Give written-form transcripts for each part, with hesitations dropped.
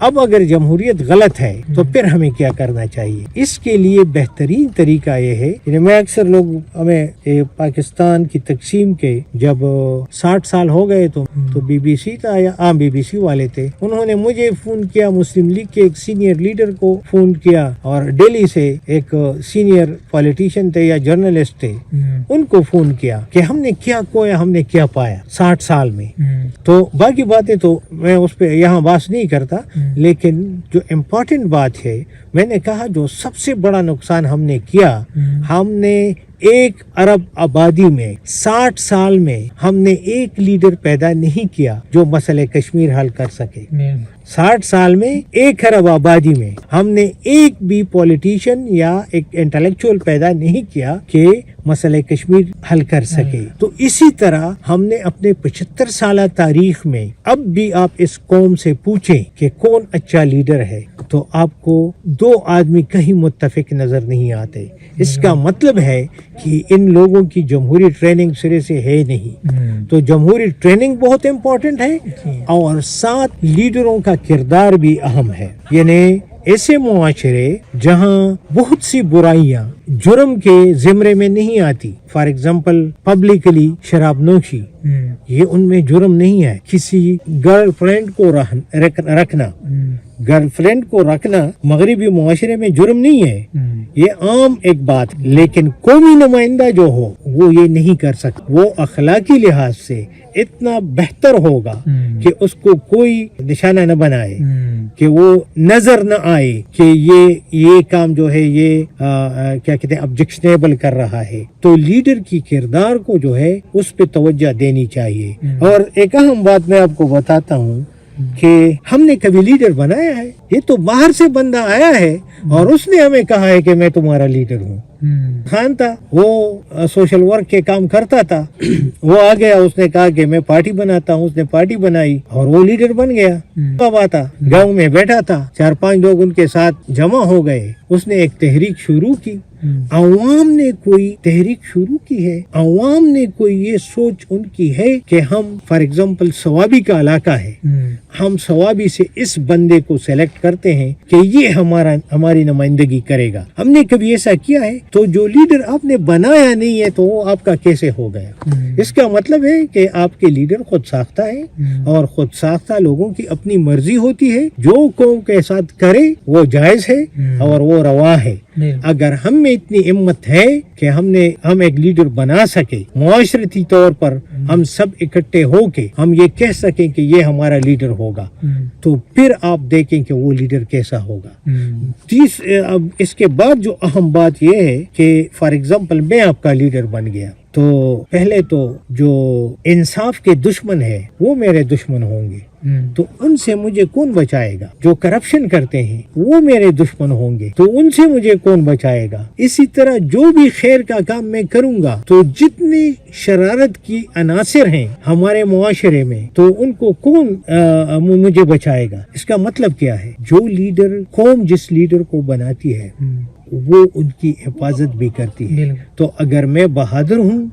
اب اگر جمہوریت غلط ہے تو پھر ہمیں کیا کرنا چاہیے؟ اس کے لیے بہترین طریقہ یہ ہے، میں اکثر لوگ ہمیں پاکستان کی تقسیم کے جب 60 سال ہو گئے تو بی بی سی تھا یا عام بی بی سی والے تھے، انہوں نے مجھے فون کیا، مسلم لیگ کے ایک سینئر لیڈر کو فون کیا، اور دہلی سے ایک سینئر پولیٹیشین تھے یا جرنلسٹ تھے، ان کو فون کیا کہ ہم نے کیا کھویا، ہم نے کیا پایا 60 سال میں۔ تو باقی باتیں تو میں اس پہ یہاں بات نہیں کرتا، لیکن جو امپورٹنٹ بات ہے، میں نے کہا جو سب سے بڑا نقصان ہم نے کیا، ہم نے 1 ارب آبادی میں 60 سال میں ہم نے ایک لیڈر پیدا نہیں کیا جو مسئلہ کشمیر حل کر سکے۔ 60 سال میں 1 ارب آبادی میں ہم نے ایک بھی پولیٹیشین یا ایک انٹلیکچوئل پیدا نہیں کیا کہ مسئلہ کشمیر حل کر سکے۔ تو اسی طرح ہم نے اپنے 75 سالہ تاریخ میں اب بھی آپ اس قوم سے پوچھیں کہ کون اچھا لیڈر ہے تو آپ کو 2 آدمی کہیں متفق نظر نہیں آتے۔ اس کا مطلب ہے کہ ان لوگوں کی جمہوری ٹریننگ سرے سے ہے نہیں۔ تو جمہوری ٹریننگ بہت امپورٹنٹ ہے، اور ساتھ لیڈروں کا کردار بھی اہم ہے۔ یعنی ایسے معاشرے جہاں بہت سی برائیاں جرم کے زمرے میں نہیں آتی، فار ایگزامپل پبلکلی شراب نوشی، یہ ان میں جرم نہیں ہے۔ کسی گرل فرینڈ کو رکھنا مغربی معاشرے میں جرم نہیں ہے، یہ عام ایک بات، لیکن قومی نمائندہ جو ہو وہ یہ نہیں کر سکتا۔ وہ اخلاقی لحاظ سے اتنا بہتر ہوگا کہ اس کو کوئی نشانہ نہ بنائے، کہ وہ نظر نہ آئے کہ یہ کام جو ہے یہ کیا کہتے ہیں آبجیکشنیبل کر رہا ہے۔ تو لیڈر کی کردار کو جو ہے اس پہ توجہ دینی چاہیے۔ اور ایک اہم بات میں آپ کو بتاتا ہوں کہ ہم نے کبھی لیڈر بنایا ہے؟ یہ تو باہر سے بندہ آیا ہے اور اس نے ہمیں کہا ہے کہ میں تمہارا لیڈر ہوں۔ خان تھا، وہ سوشل ورک کے کام کرتا تھا، وہ آ گیا، اس نے کہا کہ میں پارٹی بناتا ہوں، اس نے پارٹی بنائی اور وہ لیڈر بن گیا۔ کب آتا گاؤں میں بیٹھا تھا، 4-5 لوگ ان کے ساتھ جمع ہو گئے، اس نے ایک تحریک شروع کی، عوام نے کوئی تحریک شروع کی ہے، عوام نے کوئی یہ سوچ ان کی ہے کہ ہم فار ایگزامپل سوابی کا علاقہ ہے، ہم سوابی سے اس بندے کو سلیکٹ کرتے ہیں کہ یہ ہماری نمائندگی کرے گا۔ ہم نے کبھی ایسا کیا ہے؟ تو جو لیڈر آپ نے بنایا نہیں ہے تو وہ آپ کا کیسے ہو گیا؟ اس کا مطلب ہے کہ آپ کے لیڈر خود ساختہ ہے، اور خود ساختہ لوگوں کی اپنی مرضی ہوتی ہے، جو قوم کے ساتھ کرے وہ جائز ہے اور وہ روا ہے۔ اگر ہم میں اتنی ہمت ہے کہ ہم ایک لیڈر بنا سکے، معاشرتی طور پر ہم سب اکٹھے ہو کے ہم یہ کہہ سکیں کہ یہ ہمارا لیڈر ہوگا، تو پھر آپ دیکھیں کہ وہ لیڈر کیسا ہوگا۔ اب اس کے بعد جو اہم بات یہ ہے کہ فار ایگزامپل میں آپ کا لیڈر بن گیا، تو پہلے تو جو انصاف کے دشمن ہے وہ میرے دشمن ہوں گے، تو ان سے مجھے کون بچائے گا؟ جو کرپشن کرتے ہیں وہ میرے دشمن ہوں گے، تو ان سے مجھے کون بچائے گا؟ اسی طرح جو بھی خیر کا کام میں کروں گا تو جتنی شرارت کی عناصر ہیں ہمارے معاشرے میں تو ان کو کون مجھے بچائے گا؟ اس کا مطلب کیا ہے؟ جو لیڈر، قوم جس لیڈر کو بناتی ہے وہ ان کی حفاظت بھی کرتی ہے۔ تو اگر میں بہادر ہوں،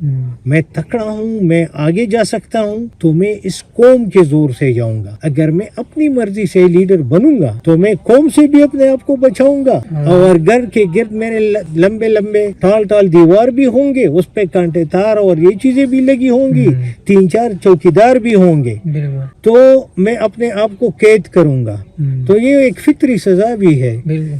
میں تکڑا ہوں، میں آگے جا سکتا ہوں، تو میں اس قوم کے زور سے جاؤں گا۔ اگر میں اپنی مرضی سے لیڈر بنوں گا تو میں قوم سے بھی اپنے آپ کو بچاؤں گا، اور گھر کے گرد میرے لمبے لمبے ٹال دیوار بھی ہوں گے، اس پہ کانٹے تار اور یہ چیزیں بھی لگی ہوں گی، 3-4 چوکیدار بھی ہوں گے، تو میں اپنے آپ کو قید کروں گا۔ تو یہ ایک فطری سزا بھی ہے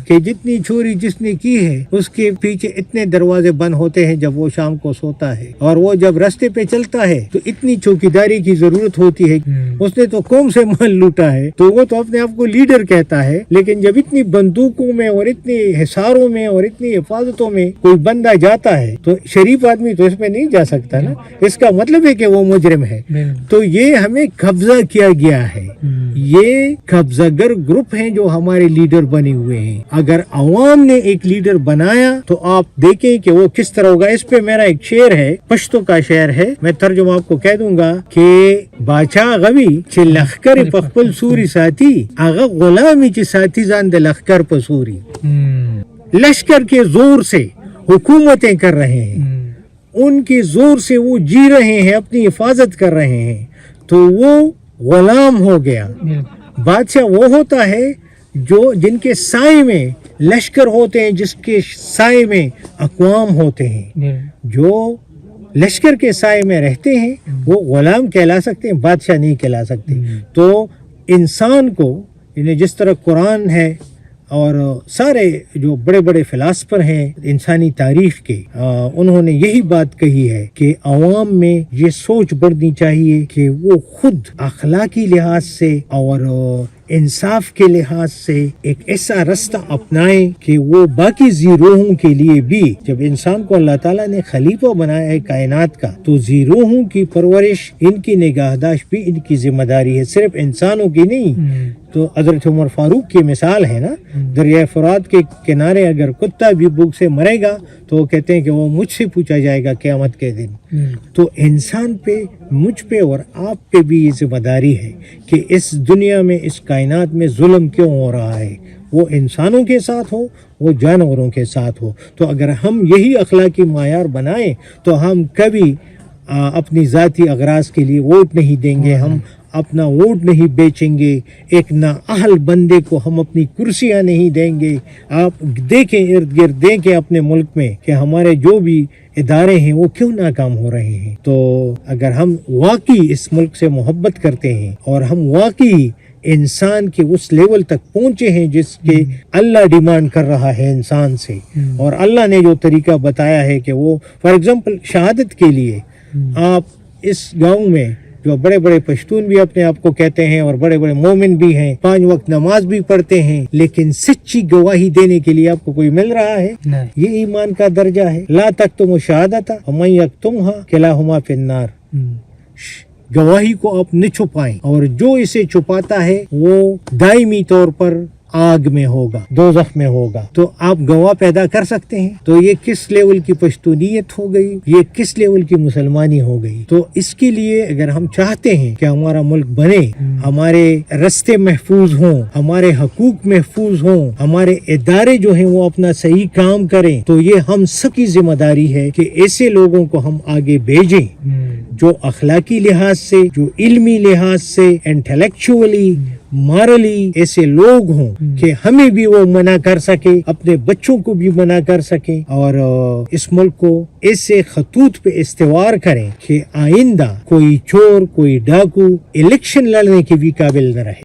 کہ جتنی چوری جس نے کی ہے اس کے پیچھے اتنے دروازے بند ہوتے ہیں جب وہ شام کو سوتا ہے، اور وہ جب راستے پہ چلتا ہے تو اتنی چوکیداری کی ضرورت ہوتی ہے۔ اس نے تو قوم سے مال لوٹا ہے تو وہ تو اپنے آپ کو لیڈر کہتا ہے، لیکن جب اتنی بندوقوں میں اور اتنی حصاروں میں اور اتنی حفاظتوں میں کوئی بندہ جاتا ہے تو شریف آدمی تو اس میں نہیں جا سکتا نا، اس کا مطلب ہے کہ وہ مجرم ہے۔ تو یہ ہمیں قبضہ کیا گیا ہے، یہ قبضہ گر گروپ ہیں جو ہمارے لیڈر بنے ہوئے ہیں۔ اگر عوام نے ایک لیڈر بنایا تو آپ دیکھیں کہ وہ کس طرح ہوگا۔ اس پہ میرا ایک شعر ہے، پشتو کا شعر ہے، میں ترجمہ آپ کو کہہ دوں گا کہ باچا غوی چھ لخکر پخپل سوری ساتھی، آغا غلامی چھ ساتھی زان دے لخکر پسوری۔ لشکر کے زور سے حکومتیں کر رہے ہیں، ان کے زور سے وہ جی رہے ہیں، اپنی حفاظت کر رہے ہیں، تو وہ غلام ہو گیا۔ بادشاہ وہ ہوتا ہے جو جن کے سائے میں لشکر ہوتے ہیں، جس کے سائے میں اقوام ہوتے ہیں. جو لشکر کے سائے میں رہتے ہیں وہ غلام کہلا سکتے ہیں، بادشاہ نہیں کہلا سکتے. تو انسان کو جس طرح قرآن ہے اور سارے جو بڑے بڑے فلاسفر ہیں انسانی تاریخ کے، انہوں نے یہی بات کہی ہے کہ عوام میں یہ سوچ بڑھنی چاہیے کہ وہ خود اخلاقی لحاظ سے اور انصاف کے لحاظ سے ایک ایسا رستہ اپنائیں کہ وہ باقی ذی روحوں کے لیے بھی، جب انسان کو اللہ تعالیٰ نے خلیفہ بنایا ہے کائنات کا، تو ذی روحوں کی پرورش، ان کی نگہداشت بھی ان کی ذمہ داری ہے، صرف انسانوں کی نہیں. تو حضرت عمر فاروق کی مثال ہے نا، دریائے فرات کے کنارے اگر کتا بھی بھوک سے مرے گا تو وہ کہتے ہیں کہ وہ مجھ سے پوچھا جائے گا قیامت کے دن. تو انسان پہ، مجھ پہ اور آپ پہ بھی یہ ذمہ داری ہے کہ اس دنیا میں، اس کائنات میں ظلم کیوں ہو رہا ہے، وہ انسانوں کے ساتھ ہو، وہ جانوروں کے ساتھ ہو. تو اگر ہم یہی اخلاقی معیار بنائیں تو ہم کبھی اپنی ذاتی اغراض کے لیے ووٹ نہیں دیں گے، ہم اپنا ووٹ نہیں بیچیں گے، ایک نااہل بندے کو ہم اپنی کرسیاں نہیں دیں گے. آپ دیکھیں ارد گرد، دیکھیں اپنے ملک میں کہ ہمارے جو بھی ادارے ہیں وہ کیوں ناکام ہو رہے ہیں. تو اگر ہم واقعی اس ملک سے محبت کرتے ہیں اور ہم واقعی انسان کے اس لیول تک پہنچے ہیں جس کے اللہ ڈیمانڈ کر رہا ہے انسان سے، اور اللہ نے جو طریقہ بتایا ہے کہ وہ فار ایگزامپل شہادت کے لیے آپ اس گاؤں میں، جو بڑے بڑے پشتون بھی اپنے آپ کو کہتے ہیں اور بڑے بڑے مومن بھی ہیں، 5 وقت نماز بھی پڑھتے ہیں، لیکن سچی گواہی دینے کے لیے آپ کو کوئی مل رہا ہے؟ یہ ایمان کا درجہ ہے. لا تکتموا الشہادۃ ومن یکتمھا کلاہما فی النار. گواہی کو آپ نہ چھپائیں، اور جو اسے چھپاتا ہے وہ دائمی طور پر آگ میں ہوگا، دوزخ میں ہوگا. تو آپ گواہ پیدا کر سکتے ہیں. تو یہ کس لیول کی پشتونیت ہو گئی، یہ کس لیول کی مسلمانی ہو گئی. تو اس کے لیے اگر ہم چاہتے ہیں کہ ہمارا ملک بنے، ہمارے رستے محفوظ ہوں، ہمارے حقوق محفوظ ہوں، ہمارے ادارے جو ہیں وہ اپنا صحیح کام کریں، تو یہ ہم سب کی ذمہ داری ہے کہ ایسے لوگوں کو ہم آگے بھیجیں جو اخلاقی لحاظ سے، جو علمی لحاظ سے، انٹلیکچولی، مارلی ایسے لوگ ہوں کہ ہمیں بھی وہ منع کر سکے، اپنے بچوں کو بھی منع کر سکیں، اور اس ملک کو ایسے خطوط پہ استوار کریں کہ آئندہ کوئی چور، کوئی ڈاکو الیکشن لڑنے کے بھی قابل نہ رہے.